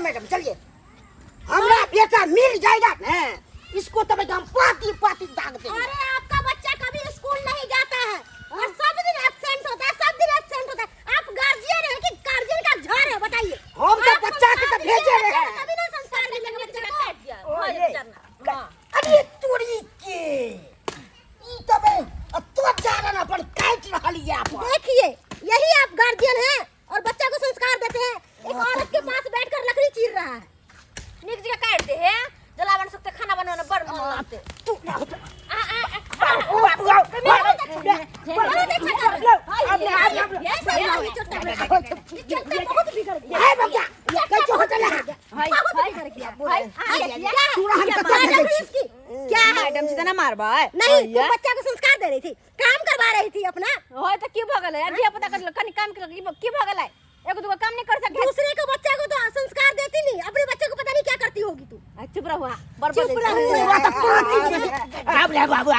Madam चलिए, हमरा बेटा मिल जाएगा ना, इसको तो हम पाती पाती दाग देंगे। अरे आपका बच्चा कभी स्कूल नहीं जाता है और सब दिन एब्सेंट होता है, सब दिन एब्सेंट होता है। आप गार्जियन है कि गार्जियन का घर है बताइए? हम तो बच्चा के तो भेजे रहे हैं। कभी ना संस्कार देंगे बच्चे को। अरे तोरी के ई तबे तो जाना ना पर काट रहल ये आप। देखिए यही आप गार्जियन हैं और बच्चा को संस्कार देते हैं। एक औरत के पास बैठकर लकड़ी चीर रहा है। निक जगह काटते हैं, जलावन सकते खाना बनाने बड़ मन लगते। तू ना क्या मैडम से ना मारबा नहीं, तू बच्चा को संस्कार दे रही थी, काम करवा रही थी अपना। होय त की भगल है धिया पुता कर कनी काम कर की भगल है, एगो दुगो काम नहीं कर सकते। दूसरे को बच्चे को तो संस्कार देती नहीं, अपने बच्चे को पता नहीं क्या करती होगी तू। चुप रहो, बरबर चुप रहो। बाबू